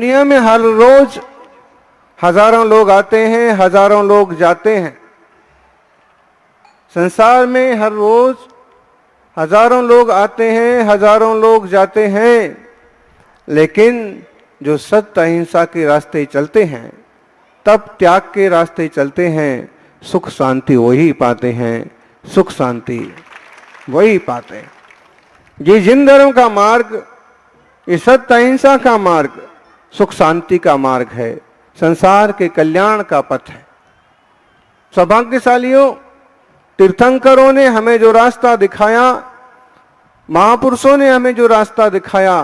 दुनिया में हर रोज हजारों लोग आते हैं, हजारों लोग जाते हैं। संसार में हर रोज हजारों लोग आते हैं, हजारों लोग जाते हैं, लेकिन जो सत्य अहिंसा के रास्ते चलते हैं, तप त्याग के रास्ते चलते हैं, सुख शांति वही पाते हैं, सुख शांति वही पाते हैं। ये जिन धर्म का मार्ग, ये सत्य अहिंसा का मार्ग सुख शांति का मार्ग है, संसार के कल्याण का पथ है। सौभाग्यशालियों, तीर्थंकरों ने हमें जो रास्ता दिखाया, महापुरुषों ने हमें जो रास्ता दिखाया,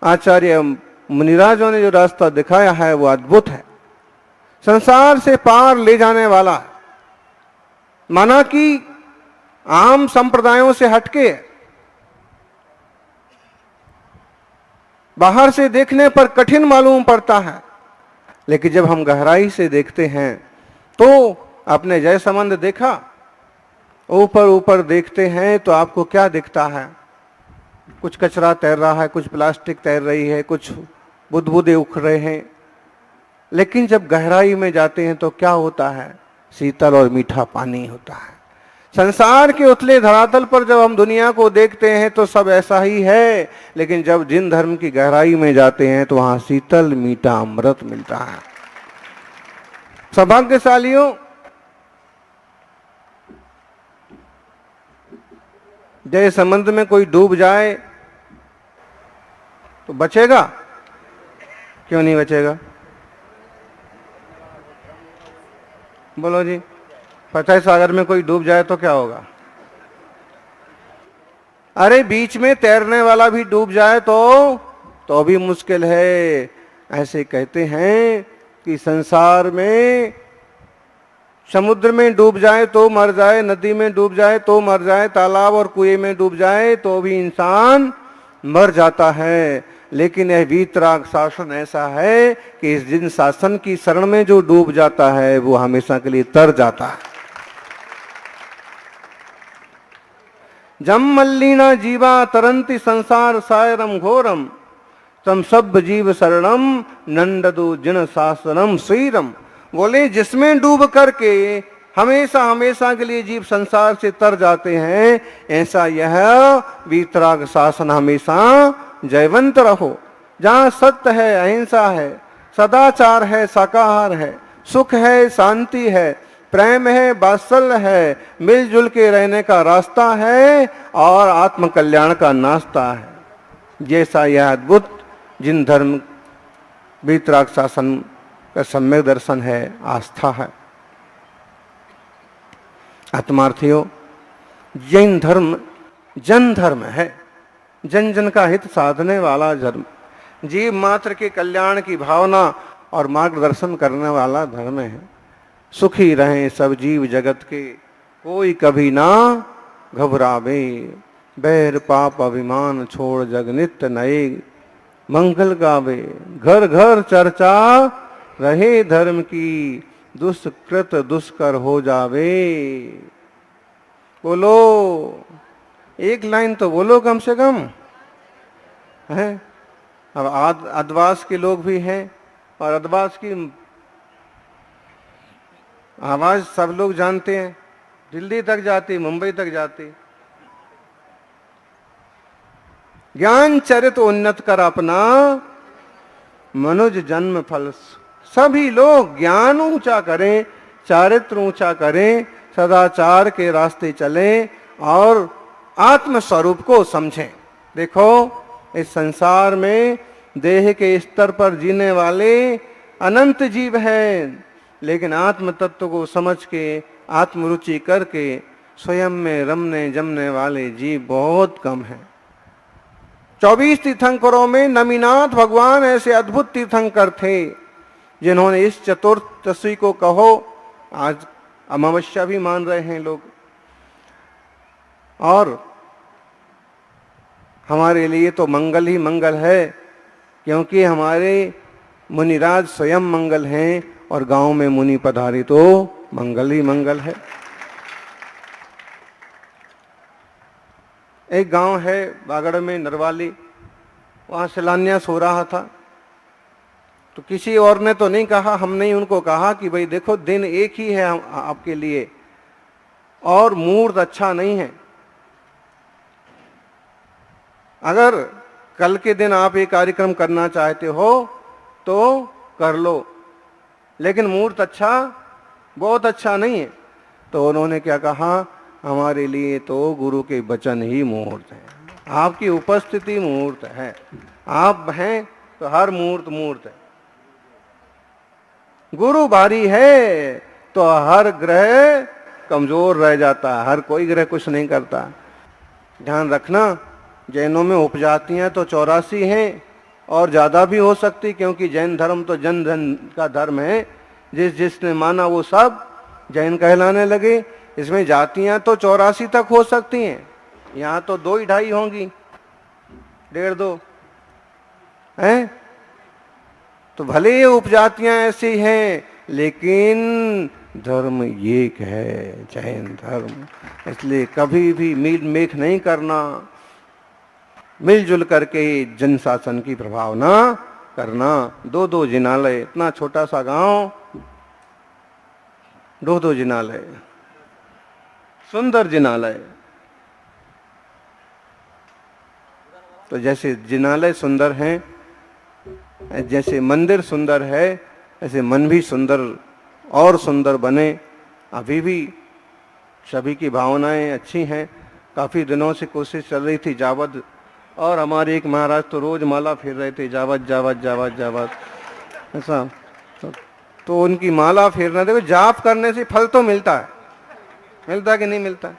आचार्य मुनिराजों ने जो रास्ता दिखाया है, वो अद्भुत है, संसार से पार ले जाने वाला है। माना कि आम संप्रदायों से हटके, बाहर से देखने पर कठिन मालूम पड़ता है, लेकिन जब हम गहराई से देखते हैं तो आपने जय संबंध देखा, ऊपर ऊपर देखते हैं तो आपको क्या दिखता है? कुछ कचरा तैर रहा है, कुछ प्लास्टिक तैर रही है, कुछ बुदबुदे उख रहे हैं, लेकिन जब गहराई में जाते हैं तो क्या होता है? शीतल और मीठा पानी होता है। संसार के उथले धरातल पर जब हम दुनिया को देखते हैं तो सब ऐसा ही है, लेकिन जब जिन धर्म की गहराई में जाते हैं तो वहां शीतल मीठा अमृत मिलता है। सौभाग्यशालियों, जैसे समुद्र में कोई डूब जाए तो बचेगा? क्यों नहीं बचेगा? बोलो जी। फतेह सागर में कोई डूब जाए तो क्या होगा? अरे बीच में तैरने वाला भी डूब जाए तो भी मुश्किल है। ऐसे कहते हैं कि संसार में समुद्र में डूब जाए तो मर जाए, नदी में डूब जाए तो मर जाए, तालाब और कुएं में डूब जाए तो भी इंसान मर जाता है, लेकिन यह वीतराग शासन ऐसा है कि इस जिन शासन की शरण में जो डूब जाता है वो हमेशा के लिए तर जाता है। जम मल्लिना जीवा तरंति संसार सायरम घोरम तम सब जीव शरणम नंददु जिन शासनम श्रीरम। बोले जिसमें डूब करके हमेशा हमेशा के लिए जीव संसार से तर जाते हैं, ऐसा यह वीतराग शासन हमेशा जयवंत रहो। जहां सत्य है, अहिंसा है, सदाचार है, शाकाहार है, सुख है, शांति है, प्रेम है, वात्सल्य है, मिलजुल के रहने का रास्ता है और आत्म कल्याण का नाश्ता है, जैसा यह अद्भुत जिन धर्म वीतराग शासन का सम्यक दर्शन है, आस्था है। आत्मार्थियों, जैन धर्म जन धर्म है, जन जन का हित साधने वाला धर्म, जीव मात्र के कल्याण की भावना और मार्गदर्शन करने वाला धर्म है। सुखी रहें सब जीव जगत के, कोई कभी ना घबरावे, बैर पाप अभिमान छोड़ जग नित्य नए मंगल गावे। घर घर चर्चा रहे धर्म की, दुष्कृत दुष्कर हो जावे। बोलो, एक लाइन तो बोलो कम से कम है। अब अदवास के लोग भी हैं और अदवास की आवाज सब लोग जानते हैं, दिल्ली तक जाती, मुंबई तक जाती। ज्ञान चरित उन्नत कर अपना, मनुज जन्म फल। सभी लोग ज्ञान ऊंचा करें, चारित्र ऊंचा करें, सदाचार के रास्ते चलें और आत्म स्वरूप को समझें। देखो, इस संसार में देह के स्तर पर जीने वाले अनंत जीव हैं, लेकिन आत्म तत्व को समझ के आत्मरुचि करके स्वयं में रमने जमने वाले जीव बहुत कम हैं। 24 तीर्थंकरों में नमीनाथ भगवान ऐसे अद्भुत तीर्थंकर थे जिन्होंने इस चतुर्दशी को कहो, आज अमावस्या भी मान रहे हैं लोग, और हमारे लिए तो मंगल ही मंगल है, क्योंकि हमारे मुनिराज स्वयं मंगल हैं और गांव में मुनि पधारे तो मंगल ही मंगल है। एक गांव है बागड़ में, नरवाली, वहां शिलान्यास हो रहा था। तो किसी और ने तो नहीं कहा, हमने ही उनको कहा कि भाई देखो दिन एक ही है आपके लिए और मुहूर्त अच्छा नहीं है। अगर कल के दिन आप ये कार्यक्रम करना चाहते हो तो कर लो, लेकिन मुहूर्त अच्छा बहुत अच्छा नहीं है। तो उन्होंने क्या कहा, हमारे लिए तो गुरु के वचन ही मुहूर्त है, आपकी उपस्थिति मुहूर्त है, आप हैं तो हर मुहूर्त मुहूर्त है। गुरु भारी है तो हर ग्रह कमजोर रह जाता है, हर कोई ग्रह कुछ नहीं करता। ध्यान रखना, जैनों में उपजातियां तो 84 हैं और ज्यादा भी हो सकती, क्योंकि जैन धर्म तो जन धन का धर्म है, जिसने माना वो सब जैन कहलाने लगे। इसमें जातियां तो 84 तक हो सकती हैं, यहाँ तो 2 2.5 होंगी, 1.5 2 हैं। तो भले ये उपजातियां ऐसी हैं, लेकिन धर्म एक है, जैन धर्म। इसलिए कभी भी मील मेख नहीं करना, मिलजुल करके जन शासन की प्रभावना करना। 2 जिनालय, इतना छोटा सा गांव, 2 जिनालय, सुंदर जिनालय। तो जैसे जिनालय सुंदर हैं, जैसे मंदिर सुंदर है, ऐसे मन भी सुंदर और सुंदर बने। अभी भी सभी की भावनाएं अच्छी हैं। काफी दिनों से कोशिश चल रही थी जावद, और हमारे एक महाराज तो रोज माला फिर रहे थे, जावद जावद जावद जावद ऐसा। तो उनकी माला फेरना, देखो जाप करने से फल तो मिलता है, मिलता है कि नहीं मिलता?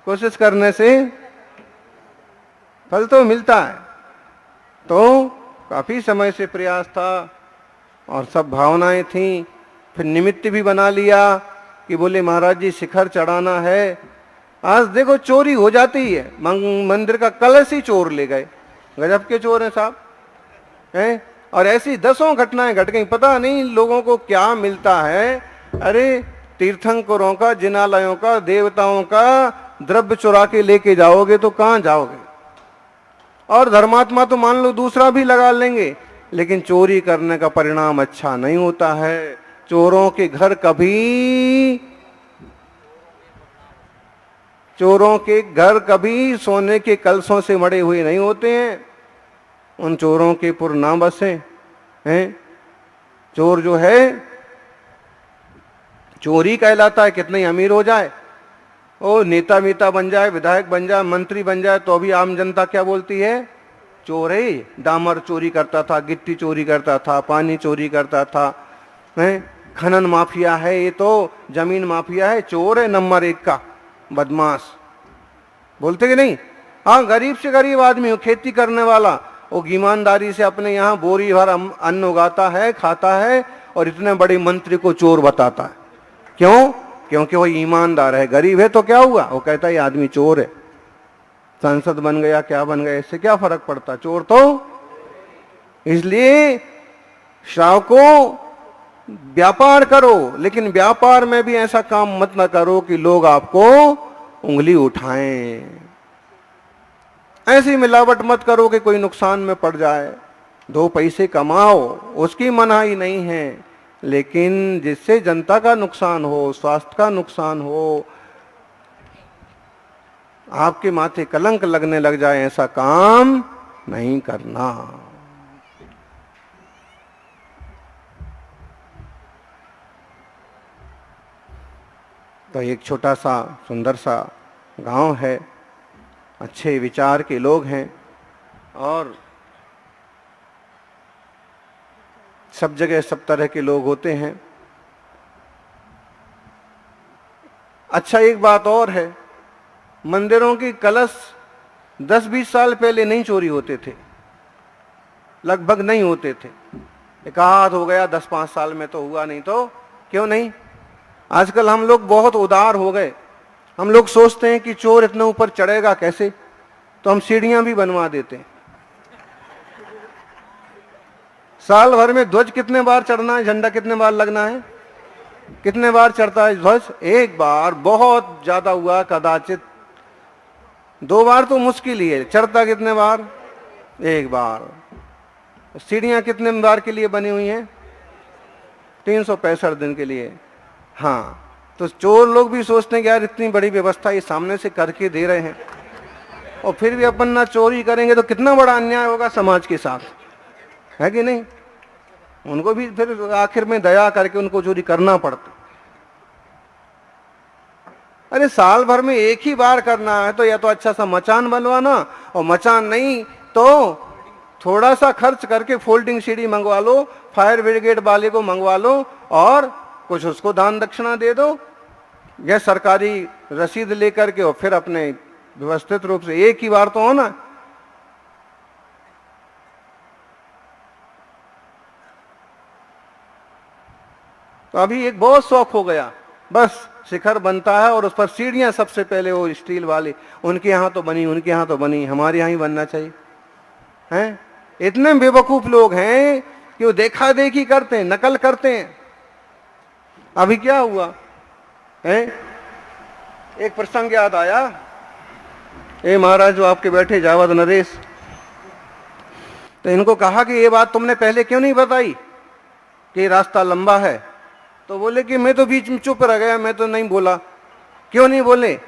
कोशिश करने से फल तो मिलता है। तो काफी समय से प्रयास था और सब भावनाएं थी। फिर निमित्त भी बना लिया कि बोले महाराज जी शिखर चढ़ाना है। आज देखो चोरी हो जाती है, मंदिर का कलश ही चोर ले गए। गजब के चोर हैं साहब, हैं। और ऐसी 10 घटनाएं घट गई, पता नहीं लोगों को क्या मिलता है। अरे तीर्थंकरों का, जिनालयों का, देवताओं का द्रव्य चुरा के लेके जाओगे तो कहां जाओगे? और धर्मात्मा तो मान लो दूसरा भी लगा लेंगे, लेकिन चोरी करने का परिणाम अच्छा नहीं होता है। चोरों के घर कभी सोने के कलशों से मड़े हुए नहीं होते हैं। उन चोरों के पुर ना बसे हैं। चोर जो है चोरी कहलाता है, कितने अमीर हो जाए, ओ नेता मीता बन जाए, विधायक बन जाए, मंत्री बन जाए, तो अभी आम जनता क्या बोलती है? चोर है। डामर चोरी करता था, गिट्टी चोरी करता था, पानी चोरी करता था, हैं। खनन माफिया है, ये तो जमीन माफिया है, चोर है नंबर 1 का, बदमाश। बोलते कि नहीं? हाँ, गरीब से गरीब आदमी हो, खेती करने वाला, वो ईमानदारी से अपने यहाँ बोरी भर अन्न उगाता है, खाता है, और इतने बड़े मंत्री को चोर बताता है। क्यों? क्योंकि वो ईमानदार है। गरीब है तो क्या हुआ? वो कहता है ये आदमी चोर है। सांसद बन गया, क्या बन गया, इससे क्या फर्क पड़ता, चोर तो। इसलिए श्रावकों, व्यापार करो, लेकिन व्यापार में भी ऐसा काम मत ना करो कि लोग आपको उंगली उठाएं। ऐसी मिलावट मत करो कि कोई नुकसान में पड़ जाए। 2 पैसे कमाओ, उसकी मनाही नहीं है, लेकिन जिससे जनता का नुकसान हो, स्वास्थ्य का नुकसान हो, आपके माथे कलंक लगने लग जाए, ऐसा काम नहीं करना। तो एक छोटा सा सुंदर सा गांव है, अच्छे विचार के लोग हैं, और सब जगह सब तरह के लोग होते हैं। अच्छा, एक बात और है, मंदिरों की कलश 10-20 साल पहले नहीं चोरी होते थे, लगभग नहीं होते थे। एक आध हो गया 10-5 साल में तो हुआ, नहीं तो क्यों नहीं। आजकल हम लोग बहुत उदार हो गए। हम लोग सोचते हैं कि चोर इतने ऊपर चढ़ेगा कैसे, तो हम सीढ़ियां भी बनवा देते हैं। साल भर में ध्वज कितने बार चढ़ना है, झंडा कितने बार लगना है, कितने बार चढ़ता है ध्वज? 1 बार, बहुत ज्यादा हुआ कदाचित 2 बार तो मुश्किल ही है। चढ़ता कितने बार? एक बार। सीढ़ियां कितने बार के लिए बनी हुई हैं? 365 दिन के लिए। हाँ, तो चोर लोग भी सोचते हैं कि यार इतनी बड़ी व्यवस्था ये सामने से करके दे रहे हैं, और फिर भी अपन ना चोरी करेंगे तो कितना बड़ा अन्याय होगा समाज के साथ, है कि नहीं? उनको भी फिर आखिर में दया करके उनको चोरी करना पड़ता। अरे साल भर में एक ही बार करना है तो या तो अच्छा सा मचान बनवाना, और मचान नहीं तो थोड़ा सा खर्च करके फोल्डिंग सीढ़ी मंगवा लो, फायर ब्रिगेड वाले को मंगवा लो, और कुछ उसको दान दक्षिणा दे दो, या सरकारी रसीद लेकर के, और फिर अपने व्यवस्थित रूप से एक ही बार तो होना। तो अभी एक बहुत शौक हो गया, बस शिखर बनता है और उस पर सीढ़ियां सबसे पहले वो स्टील वाले, उनके यहां तो बनी, उनके यहां तो बनी, हमारे यहां ही बनना चाहिए। हैं? इतने बेवकूफ लोग हैं कि वो देखा देखी करते हैं, नकल करते हैं। अभी क्या हुआ है, एक प्रसंग याद आया। ए महाराज जो आपके बैठे जावद नरेश, तो इनको कहा कि ये बात तुमने पहले क्यों नहीं बताई कि रास्ता लंबा है? तो बोले कि मैं तो बीच में चुप रह गया, मैं तो नहीं बोला। क्यों नहीं बोले?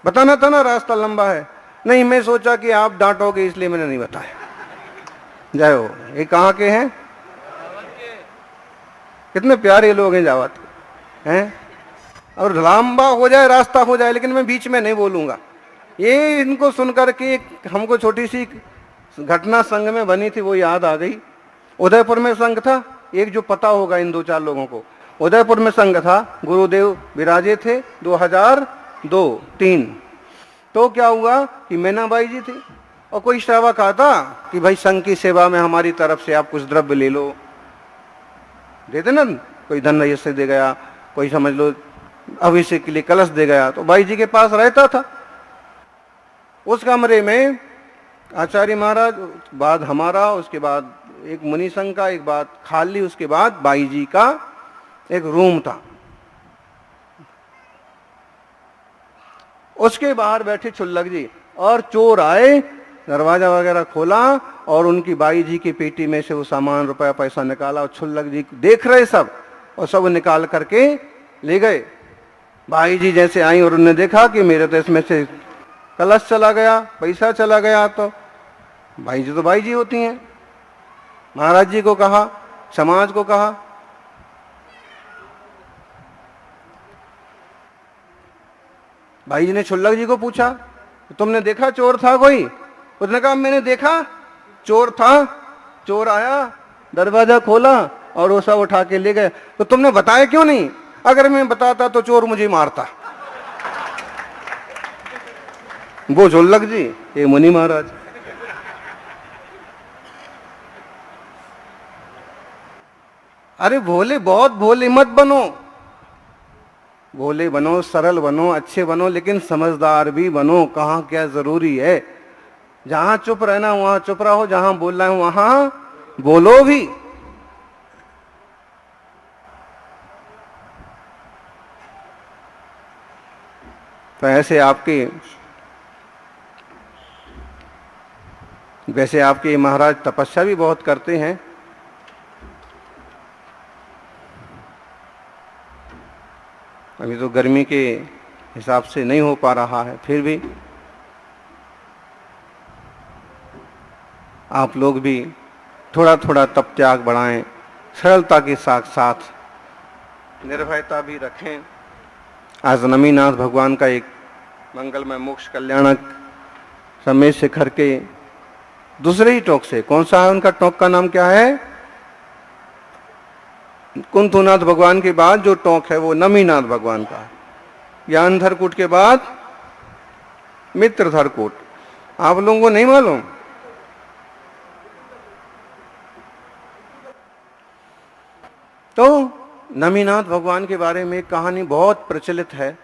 बताना था ना रास्ता लंबा है। नहीं, मैं सोचा कि आप डांटोगे इसलिए मैंने नहीं बताया। जय हो। ये कहाँ के हैं? कितने प्यारे लोग हैं जावत के, हैं? और लंबा हो जाए, रास्ता हो जाए, लेकिन मैं बीच में नहीं बोलूंगा। ये इनको सुनकर के हमको छोटी सी घटना संघ में बनी थी वो याद आ गई। उदयपुर में संघ था एक, जो पता होगा इन 2-4 लोगों को। उदयपुर में संघ था, गुरुदेव विराजे थे 2002-3। तो क्या हुआ कि मैनाबाई जी थी, और कोई सेवक आता कि भाई संघ की सेवा में हमारी तरफ से आप कुछ द्रव्य ले लो, देते ना, कोई धन ऐसे दे गया, कोई समझ लो अभिषेक के लिए कलश दे गया, तो बाई जी के पास रहता था। उस कमरे में आचार्य महाराज, बाद हमारा, उसके बाद एक मुनि संघ का, एक बाद खाली, उसके बाद बाई जी का एक रूम था। उसके बाहर बैठे छुल्लक जी, और चोर आए, दरवाजा वगैरह खोला, और उनकी बाई जी की पेटी में से वो सामान, रुपया पैसा निकाला, और छुल्लक जी देख रहे सब, और सब निकाल करके ले गए। बाई जी जैसे आई और उन्होंने देखा कि मेरे तो इसमें से कलश चला गया, पैसा चला गया, तो बाई जी तो बाई जी होती हैं। महाराज जी को कहा, समाज को कहा। भाई जी ने छुल्लक जी को पूछा, तुमने देखा चोर था कोई? उसने कहा मैंने देखा, चोर था, चोर आया, दरवाजा खोला और वो सब उठा के ले गए। तो तुमने बताया क्यों नहीं? अगर मैं बताता तो चोर मुझे मारता। वो छुल्लक जी, ये मुनि महाराज। अरे भोले, बहुत भोले मत बनो, भोले बनो, सरल बनो, अच्छे बनो, लेकिन समझदार भी बनो। कहाँ क्या जरूरी है? जहां चुप रहना वहां चुप रहो, जहां बोलना है वहां बोलो भी। तो वैसे आपके महाराज तपस्या भी बहुत करते हैं। अभी तो गर्मी के हिसाब से नहीं हो पा रहा है, फिर भी आप लोग भी थोड़ा थोड़ा तप त्याग बढ़ाएं, सरलता के साथ साथ निर्भयता भी रखें। आज नमीनाथ भगवान का एक मंगलमय मोक्ष कल्याणक समय शिखर के दूसरे ही टोक से, कौन सा है उनका टोक का नाम क्या है? कुंतुनाथ भगवान के बाद जो टोक है वो नमीनाथ भगवान का है। ज्ञानधरकूट के बाद मित्रधरकूट। आप लोगों को नहीं मालूम? तो नमीनाथ भगवान के बारे में एक कहानी बहुत प्रचलित है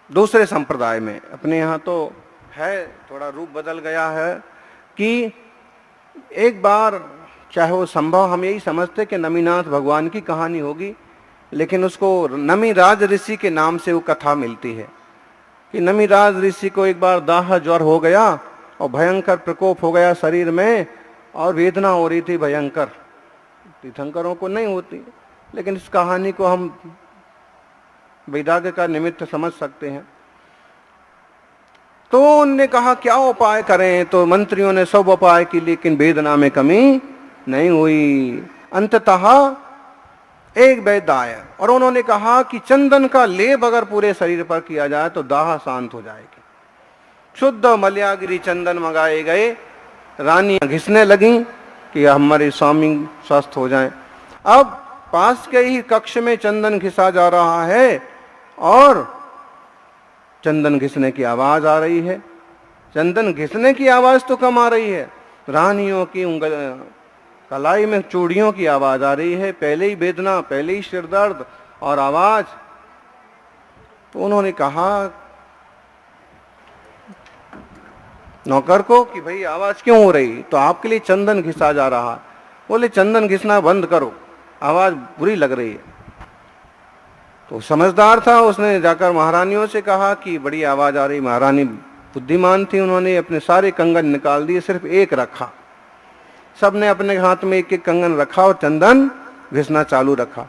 दूसरे संप्रदाय में। अपने यहाँ तो है, थोड़ा रूप बदल गया है कि एक बार, चाहे वो संभव हम यही समझते कि नमीनाथ भगवान की कहानी होगी, लेकिन उसको नमीराज ऋषि के नाम से वो कथा मिलती है कि नमीराज ऋषि को एक बार दाह ज्वर हो गया और भयंकर प्रकोप हो गया शरीर में और वेदना हो रही थी भयंकर। तीर्थंकरों को नहीं होती, लेकिन इस कहानी को हम वैराग्य का निमित्त समझ सकते हैं। तो उनने कहा क्या उपाय करें, तो मंत्रियों ने सब उपाय की, लेकिन वेदना में कमी नहीं हुई। अंततः एक वैद्य आया और उन्होंने कहा कि चंदन का लेप अगर पूरे शरीर पर किया जाए तो दाह शांत हो जाएगी। शुद्ध मलयागिरी चंदन मंगाए गए, रानी घिसने लगी कि हमारे स्वामी स्वस्थ हो जाएं। अब पास के ही कक्ष में चंदन घिसा जा रहा है और चंदन घिसने की आवाज आ रही है। चंदन घिसने की आवाज तो कम आ रही है, रानियों की कलाई में चूड़ियों की आवाज आ रही है। पहले ही वेदना, पहले ही सिर दर्द और आवाज। तो उन्होंने कहा नौकर को कि भाई आवाज क्यों हो रही, तो आपके लिए चंदन घिसा जा रहा। बोले चंदन घिसना बंद करो, आवाज बुरी लग रही है। तो समझदार था, उसने जाकर महारानियों से कहा कि बड़ी आवाज आ रही। महारानी बुद्धिमान थी, उन्होंने अपने सारे कंगन निकाल दिए, सिर्फ एक रखा। सबने अपने हाथ में एक एक कंगन रखा और चंदन घिसना चालू रखा।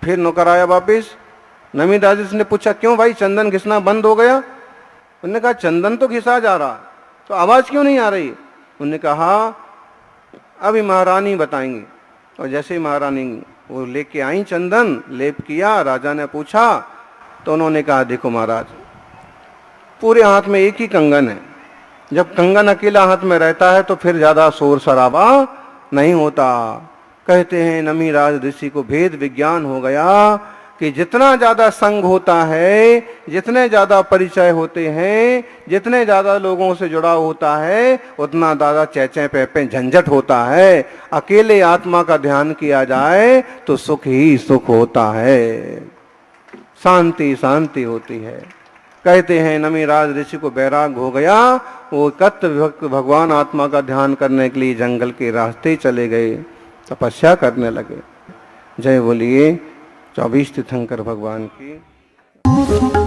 फिर नौकर आया वापिस। नमी दास ने पूछा क्यों भाई चंदन घिसना बंद हो गया? उन्होंने कहा चंदन तो घिसा जा रहा, तो आवाज क्यों नहीं आ रही? उन्होंने कहा अभी महारानी बताएंगी। और जैसे ही महारानी वो लेके आई चंदन, लेप किया, राजा ने पूछा तो उन्होंने कहा देखो महाराज, पूरे हाथ में एक ही कंगन है। जब कंगन अकेला हाथ में रहता है तो फिर ज्यादा शोर शराबा नहीं होता। कहते हैं नमी राज ऋषि को भेद विज्ञान हो गया कि जितना ज्यादा संग होता है, जितने ज्यादा परिचय होते हैं, जितने ज्यादा लोगों से जुड़ा होता है, उतना ज्यादा चैचे पे झंझट होता है। अकेले आत्मा का ध्यान किया जाए तो सुख ही सुख होता है, शांति शांति होती है। कहते हैं नमी राज ऋषि को वैराग हो गया, वो एकत्र भगवान आत्मा का ध्यान करने के लिए जंगल के रास्ते चले गए, तपस्या करने लगे। जय बोलिए 24 तीर्थंकर भगवान की।